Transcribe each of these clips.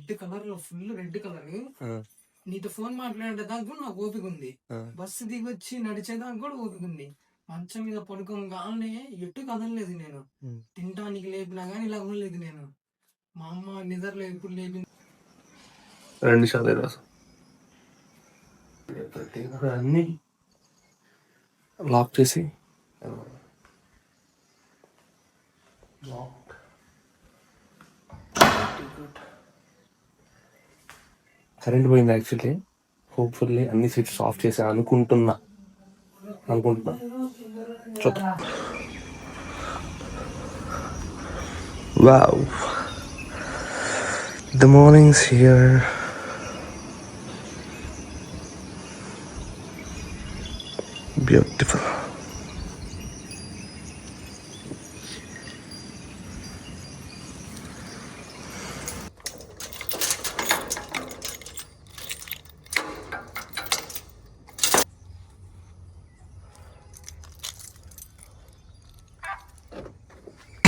Red colour లో full red colour. నీతో phone మాట్లాడేదాకా నాకు ఓపిక ఉంది. బస్సు దిగొచ్చి నడిచేదాకా కూడా ఓపిక ఉంది. మంచం మీద పడుకోగానే ఎటు కదలలేదు నేను. తినడానికి లేపినా గానీ ఇలా లేదు నేను. మా అమ్మ నిద్రలో ఎప్పుడు లేపింది. 2 నిమిషాలు అన్ని లాక్ చేసి కరెంట్ పోయింది యాక్చువల్లీ. హోప్ఫుల్లీ అన్ని స్విచ్ ఆఫ్ చేసి అనుకుంటున్నా చూద్దాం. Wow, the mornings here. Beautiful.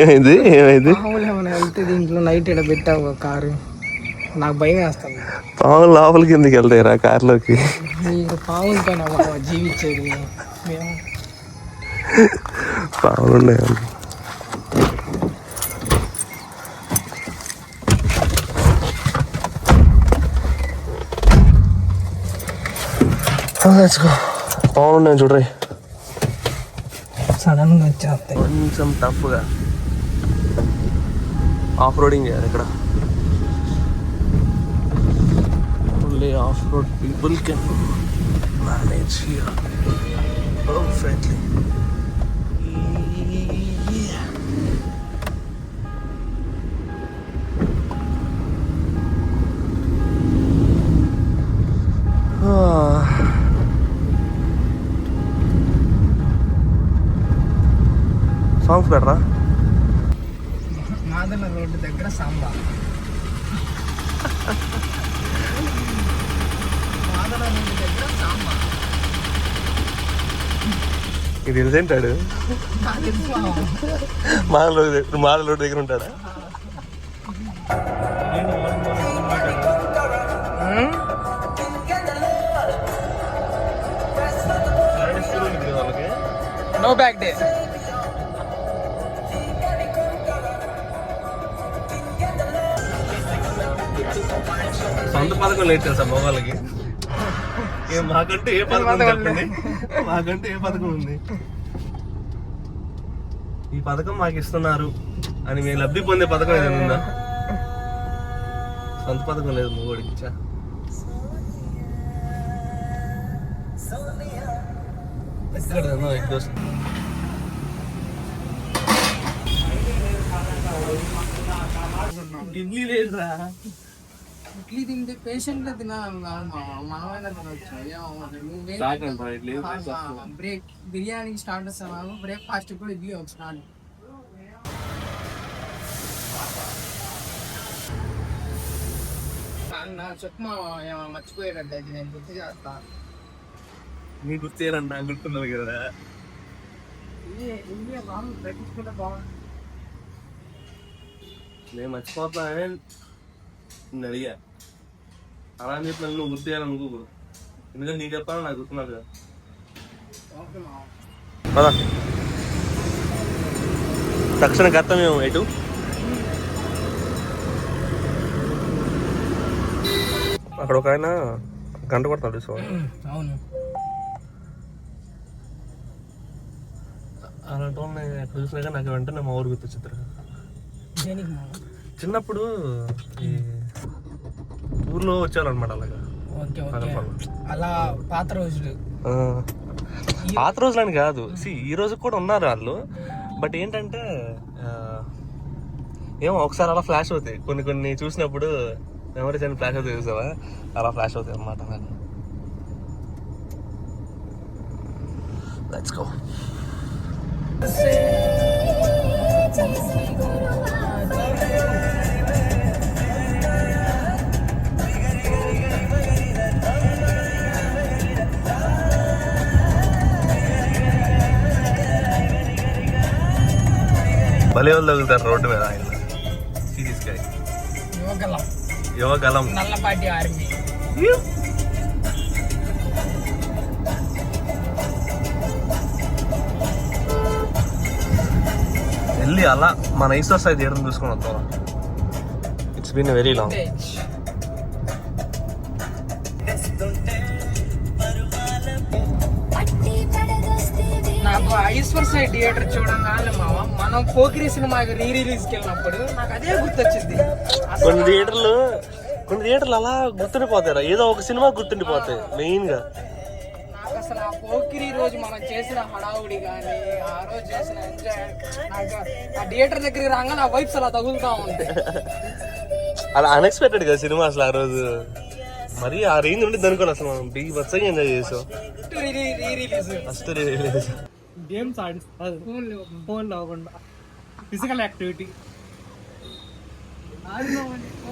ఏమైంది వెళ్తే దీంట్లో నైట్ ఇక్కడ పెట్టావు కారు, నాకు భయం వేస్తాను. పావులు లోపలికి ఎందుకు వెళ్తాయిరా కార్లోకి? పావులతో జీవించేది పావులు ఉన్నాయి. పావులు ఉన్నాయి చూడరా, సడన్ గా వచ్చేస్తాయి. కొంచెం టఫ్గా ఆఫ్ రోడింగ్ చేయాలి ఇక్కడ. Only of road people can manage here perfectly. Songs బెటరా? మాదల రోడ్డు దగ్గర సాంబా. మాదల రోడ్డు దగ్గర సాంబా. ఇది తెలిసేంటాడు. మాదల రోడ్డు దగ్గర ఉంటాడా? No back day. సొంత పథకం లేదు తెలుసా మొగాళ్ళకి? మాకంటే ఏ పథకం చెప్పండి, మాకంటే ఏ పథకం ఉంది? ఈ పథకం మాకు ఇస్తున్నారు అని మేము లబ్ధి పొందే పథకం ఏదైనా ఉందా? సొంత పథకం లేదు మొగోడికి. ఇడ్లీ లేదురా. ఇడ్లీ తింటే పేషెంట్ తినాలి, మనమైనా తినొచ్చు. బ్రేక్ బిర్యానీ స్టార్ట్ వస్తాను, బ్రేక్ఫాస్ట్ కూడా ఇడ్లీ ఒక స్టార్ట్. చెప్పు మర్చిపోయేటట్టు అయితే నేను గుర్తు చేస్తా. నీ గుర్తేనండి, నాకు గుర్తున్నది కదా. ప్రతిష్ఠ బాగుంది. నేను మర్చిపోతానని నేను అడిగా, అలా అని చెప్పి నువ్వు గుర్తు చేయాలనుకో. ఎందుకంటే నీకు చెప్పాలని నాకు గుర్తున్నారు కదా. పదా తక్షణ గతమేమో ఎటు అక్కడ ఒక ఆయన గంట కొడతాడు. సో అవును, అలాంటి వాళ్ళని ఎక్కడ చూసినా కానీ నాకు వెంటనే మా ఊరు గుర్తొచ్చింది. చిన్నప్పుడు ఈ ఊర్లో వచ్చేవాళ్ళనమాట అలాగా. అలా పాత రోజులు. పాత రోజులని కాదు, ఈ రోజు కూడా ఉన్నారు వాళ్ళు. బట్ ఏంటంటే ఏమో ఒకసారి అలా ఫ్లాష్ అవుతాయి కొన్ని చూసినప్పుడు. మెమరీస్ అని ఫ్లాష్ అవుతాయి చూసావా, అలా ఫ్లాష్ అవుతాయి అన్నమాట. Let's go. భలే వాళ్ళు తగులుతారు రోడ్డు మీద. ఆయన సీరియస్గా యువగలం నల్లపాటి ఆర్మీ. వెళ్ళి అలా మన ఈస్టర్ సైడ్ థియేటర్ చూసుకొని వద్దాం. It's been very long. నాకు ఈశ్వర్ సైడ్ థియేటర్ చూడంగానే మనం పోకిరి సినిమాకి రిలీజ్కి వెళ్ళినప్పుడు నాకు అదే గుర్తొచ్చింది. కొన్ని థియేటర్లు అలా గుర్తుండిపోతారా, ఏదో ఒక సినిమా గుర్తుండిపోతాయి మెయిన్ గా. నాకు అసలు ఆ పోకిరి రోజు మనం చేసిన హడావుడి కానీ, ఆ రోజు చేసిన ఎంజాయ్, నాకు ఆ థియేటర్ దగ్గరికి రాగానే ఆ వైబ్స్ అలా తగులుతా ఉంటాయి. అలా అన్ఎక్స్పెక్టెడ్ గా సినిమా అసలు ఆ రోజు మరి ఆ రేంజ్ ఉండి అనుకోని అసలు మనం బిగ్ బచ్చగా ఎంజాయ్ చేసాం. ఫస్ట్ రిలీజ్ గేమ్స్ ఆడిస్తారు ఫోన్ అవ్వకుండా, ఫిజికల్ యాక్టివిటీ.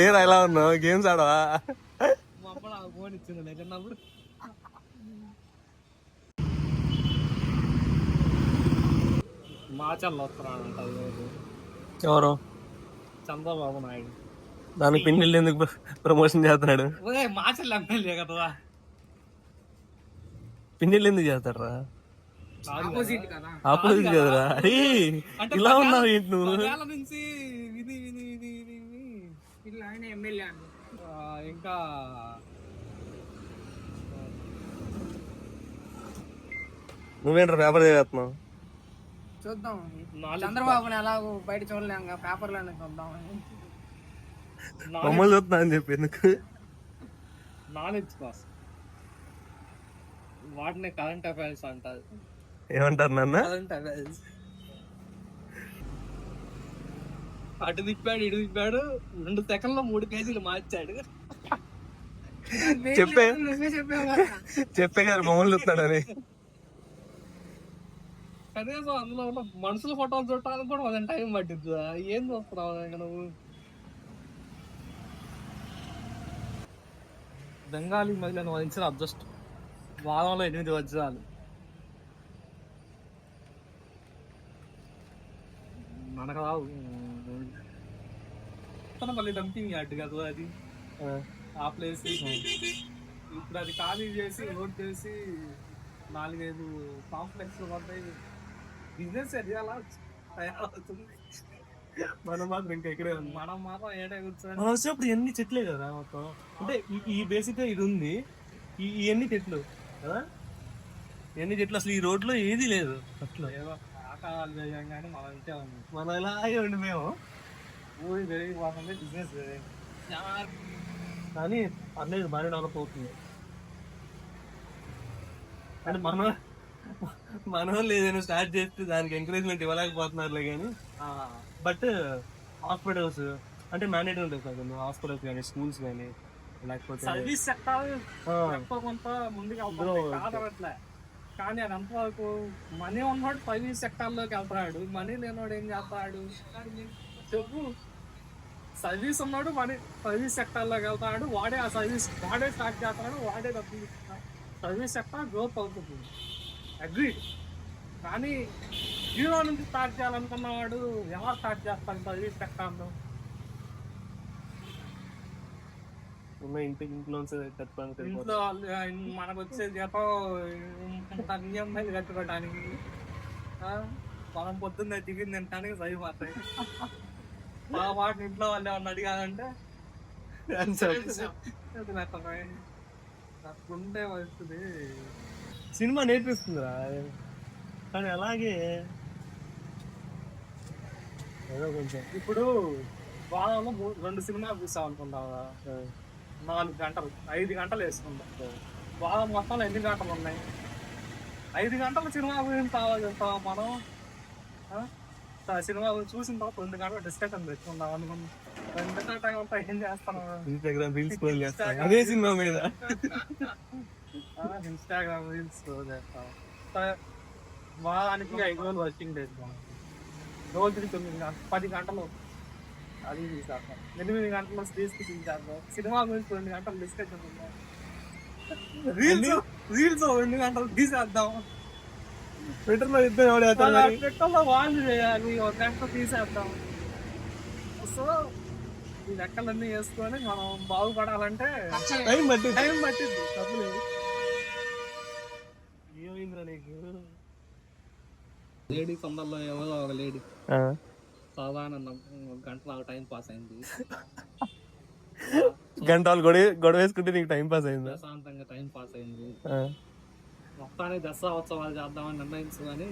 ఏరా ఎలా ఉన్నావు, గేమ్స్ ఆడవా? ఫోన్ ఇచ్చింది లేకున్నప్పుడు. మాచల్లో వస్తున్నాడు ఎవరు? చంద్రబాబు నాయుడు. దానికి పిన్నెల్లి ఎందుకు ప్రమోషన్ చేస్తున్నాడు? మాచల్ ఎమ్మెల్యే కదా, పిన్నెల్లి ఎందుకు చేస్తాడరా? ఆపోజిట్ కదా, ఆపోజిట్ కదరా. అరే ఇలా ఉన్నావు ఏంటి నువ్వు? నుంచి ఇది ఇది ఇది ఇది ఇట్లా ఆయన ఎమ్మెల్యే అండి. ఇంకా నువ్వేంట్రా పేపర్ చదివేస్తున్నావు? చూద్దాం, చంద్రబాబుని ఎలాగో బయట చూడలేం, పేపర్లోనే చూద్దాం. మమ్మల్ని చూస్తున్నా అని చెప్పి ఎందుకు? నాలెడ్జ్ కోసం వాటిని కరెంట్ అఫైర్స్ అంటారు. ఏమంటారు నాన్న? Current affairs. అటు తిప్పాడు ఇటు తిప్పాడు, 2 సెకండ్లో 3 పేజీలు మార్చాడు. చెప్పే కదా మమ్మల్ని చూస్తున్నాడని. కనీసం అందులో ఉన్న మనుషుల ఫోటోలు చూడటానికి కూడా అదే టైం పట్టిద్దా? ఏం చూస్తున్నావు నువ్వు? బెంగాలీ మహిళను వహించిన అదృష్టం, వారంలో 8 వజ్రాలు. మనకు రావు. మళ్ళీ డంపింగ్ యార్డ్ కదా అది, ఆ ప్లేస్. ఇప్పుడు అది ఖాళీ చేసి రోడ్ చేసి 4-5 కాంప్లెక్స్ పడతాయి. బిజినెస్ ఎదిగేలా తయారవుతుంది. మనం మాత్రం ఇంకా ఇక్కడే ఉంది. మనం మాత్రం ఏడే కూర్చొని మనం వచ్చినప్పుడు ఎన్ని చెట్లే కదా మొత్తం. అంటే ఈ బేసిక్ గా ఇది ఉంది, ఈ ఎన్ని చెట్లు కదా, ఎన్ని చెట్లు అసలు ఈ రోడ్ లో ఏది లేదు. అట్లా ఏదో ఆకారాలు చేయం కానీ మనం ఇంతే ఉంది. మనం ఇలాగే ఉండి మేము ఊరి పెరిగిపోతుంది, బిజినెస్ కానీ పర్లేదు బాగా డెవలప్ అవుతుంది. అంటే మన వాళ్ళు ఏదైనా స్టార్ట్ చేస్తే దానికి ఎంకరేజ్మెంట్ ఇవ్వలేకపోతున్నారులే కానీ. బట్ హాస్పిటల్స్ అంటే మ్యాండేటరీ ఉంటుంది కదా, హాస్పిటల్స్ కానీ స్కూల్స్ కానీ, లేకపోతే సర్వీస్ సెక్టార్ కొంత ముందుగా కాదనట్లే. కానీ అది అంతవరకు మనీ ఉన్నవాడు సర్వీస్ సెక్టార్లోకి వెళ్తాడు, మనీ లేనివాడు ఏం చేస్తాడు చెప్పు? సర్వీస్ ఉన్నాడు మనీ సర్వీస్ సెక్టార్లోకి వెళ్తాడు, వాడే ఆ సర్వీస్ వాడే స్టార్ట్ చేస్తాడు, వాడే డబ్బులు. సర్వీస్ సెక్టార్ గ్రోత్ అవుతుంది, అగ్రీ. కానీ జీరో నుంచి స్టార్ట్ చేయాలనుకున్నవాడు ఎవరు స్టార్ట్ చేస్తాడు సర్వీస్ సెక్టార్లో? ఇంట్లో మనకు వచ్చే జీతం ఈఎంఐలు కట్టుకోవడానికి, మనం పొద్దున్నే టిఫిన్ తినడానికి సరిపోతాయి. మా వాటిని ఇంట్లో వాళ్ళు ఏమన్నా అడిగారంటే ఉంటే వస్తుంది. సినిమా నేర్పిస్తుందిరా, కానీ అలాగే ఏదో కొంచెం. ఇప్పుడు వారంలో 2 సినిమాలు చూసాం అనుకుంటావా, 4 గంటలు 5 గంటలు వేసుకుంటాం. వారం మొత్తంలో ఎన్ని గంటలు ఉన్నాయి? 5 గంటల సినిమా గురించి కావాలంటావా మనం? సినిమా చూసిన తర్వాత 2 గంటలు డిస్కషన్ పెట్టుకుందాం అనుకున్నాం. 2 గంటల టైం అంతా ఏం చేస్తాను? ఇన్స్టాగ్రామ్ రీల్స్ స్క్రోల్ చేస్తాను అదే సినిమా మీద. ఇన్స్టాగ్రామ్ రీల్స్ స్క్రోల్ చేస్తాం. వారానికి 5 రోజులు వర్కింగ్ డేస్, రోజుకి 10 గంటలు అది తీసేస్తాం. 8 గంటలు స్పేస్కి తీసేస్తాం. సినిమా గురించి 2 గంటలు డిస్కషన్ ఉందాం. రీల్స్ 2 గంటలు తీసేద్దాం. ట్విట్టర్లో యుద్ధం ఎవడేస్తాడు? ట్విట్టర్లో వాళ్ళు చేయాలి, 1 గంట తీసేద్దాం. సో ఈ లెక్కలన్నీ వేసుకొని మనం బాగుపడాలంటే టైం పట్టింది. టైం పట్టింది. తప్పులేదు. ఏమైందిరా నీకు? లేడీ తొందరలో ఎవరో ఒక లేడీ సాధారణ ఒక గంట నాకు టైం పాస్ అయింది. గంటలు గొడవ వేసుకుంటే నీకు టైం పాస్ అయిందా? ప్రశాంతంగా టైం పాస్ అయింది. మొత్తానికి దసరా ఉత్సవాలు చేద్దామని నిర్ణయించుకొని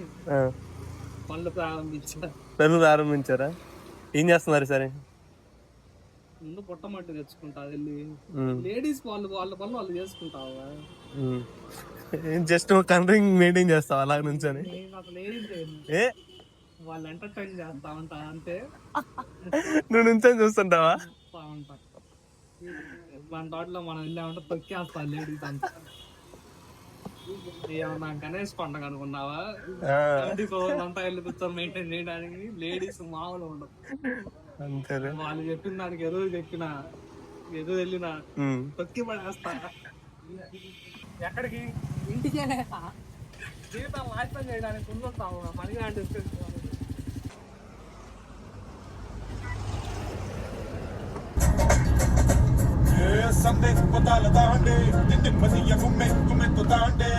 పనులు ప్రారంభించారా? ఏం చేస్తున్నారు సరే? ముందు పుట్టమట్టి తెచ్చుకుంటా వెళ్ళి లేడీస్ వాళ్ళ పనులు వాళ్ళు చేసుకుంటావా? జస్ట్ కలరింగ్ మెయింటైన్ చేస్తావు అలా నుంచి అని? అసలు ఏం చేయను. వాళ్ళు ఎంటర్టైన్ చేస్తా ఉంటా అంతే. నువ్వు నుంచి చూస్తుంటావా? ఉంటా మన తోటలో మనం వెళ్ళామంటే తొక్కేస్తా లేడీస్ అంతా. ఏమన్నా గణేష్ పండుగ అనుకున్నావా? 24 అంతా వెళ్ళి కూర్చొని మెయింటైన్ చేయడానికి లేడీస్ మామూలు ఉండదు. వాళ్ళు చెప్పిన దానికి ఎదురు వెళ్ళినా తొక్కి పడేస్తా. ఎక్కడికి? ఇంటికే జీవితం నాశనం చేయడానికి ముందుతాము. పనిగా అంటే Sunday, patala daande, din padiya gumme to daande.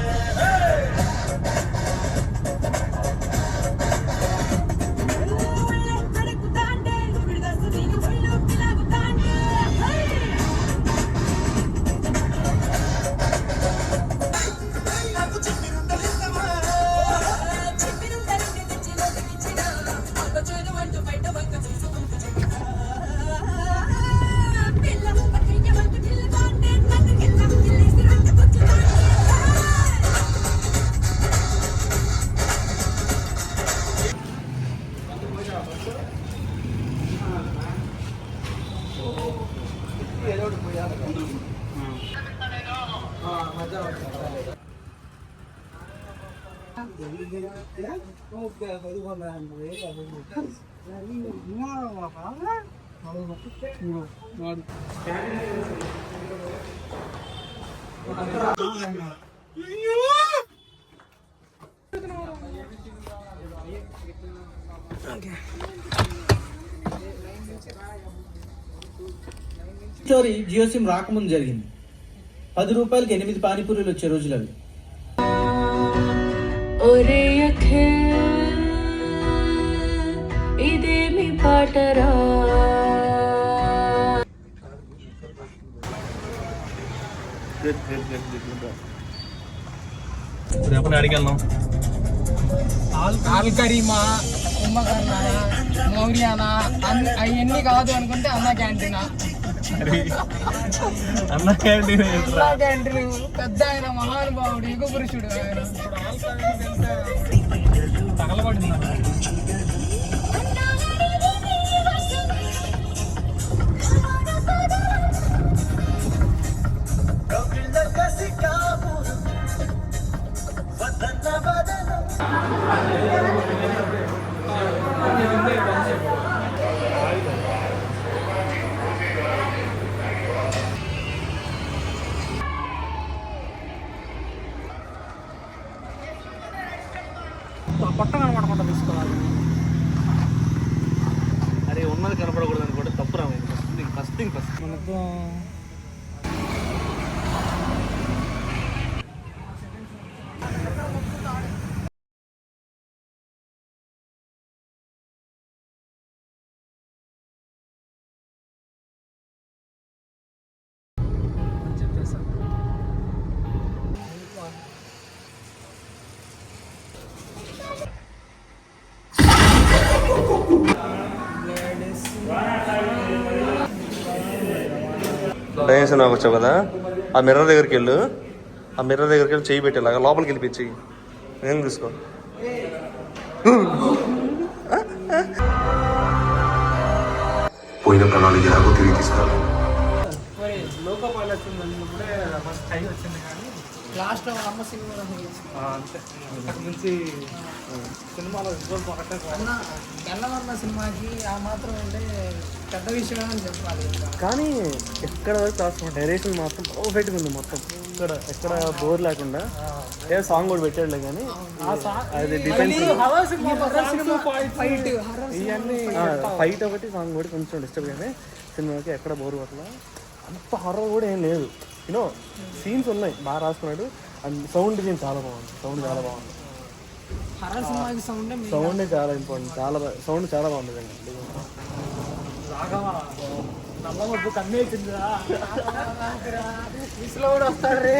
Story Jio SIM రాకముందు జరిగింది. 10 రూపాయలకి 8 పానీపూరీలు వచ్చే రోజులు అవి. ఇదేమి పాటరా? ఎప్పుడు అడిగెళ్దాం? ఆల్కరీమా, కుంభకర్ణ, మౌర్యానా అవన్నీ కాదు అనుకుంటే అన్న క్యాంటీనా. అన్న క్యాంటీన్ పెద్ద ఆయన మహానుభావుడు, యుగ పురుషుడు ఆయన. తగలబడింది. పొట్ట కనపడకుండా తీసుకోవాలి. అరే ఉన్నది కనపడకూడదు అనుకోండి, తప్పు రావు. ఫస్ట్ మనకు డైన్స్ నాకు వచ్చావు కదా, ఆ మిర్రర్ దగ్గరికి వెళ్ళు. ఆ మిర్రర్ దగ్గరికి వెళ్ళి చేయి పెట్టేలాగా లోపలికి వెళ్ళిపించి నేను తీసుకో. పోయిన ప్రణాళిక ఎలాగో తిరిగి తీసుకురాలి. లోకో పైలట్ ఇప్పుడే ఫస్ట్ టైం వచ్చింది కానీ లాస్ట్ అమ్మ సినిమా అంతే. అక్కడి నుంచి సినిమాలో విజువల్స్ ఒకటే గెల్లవన్న సినిమాకి ఆ మాత్రం ఉంటే పెద్ద విషయం అని చెప్పాలి. కానీ ఎక్కడ వరకు డైరెక్షన్ మాత్రం పర్ఫెక్ట్గా ఉంది. మొత్తం ఎక్కడ బోర్ లేకుండా ఏ సాంగ్ కూడా పెట్టాడులే కానీ అది డిఫెన్స్ ఇవన్నీ ఫైట్ ఒకటి సాంగ్ కూడా కొంచెం డిస్టర్బ్ కానీ సినిమాకి ఎక్కడ బోర్ పట్ల అంత హర్రర్ కూడా ఏం లేదు యూనో సీన్స్ ఉన్నాయి బాగా రాసుకున్నాడు అండ్ సౌండ్ డిజైన్ చాలా బాగుంది హర్రర్ సినిమాకి సౌండ్ చాలా ఇంపార్టెంట్ సౌండ్ చాలా బాగుంది అండి నమ్మవద్దు కన్నేసిందిరా కూడా వస్తాడు రే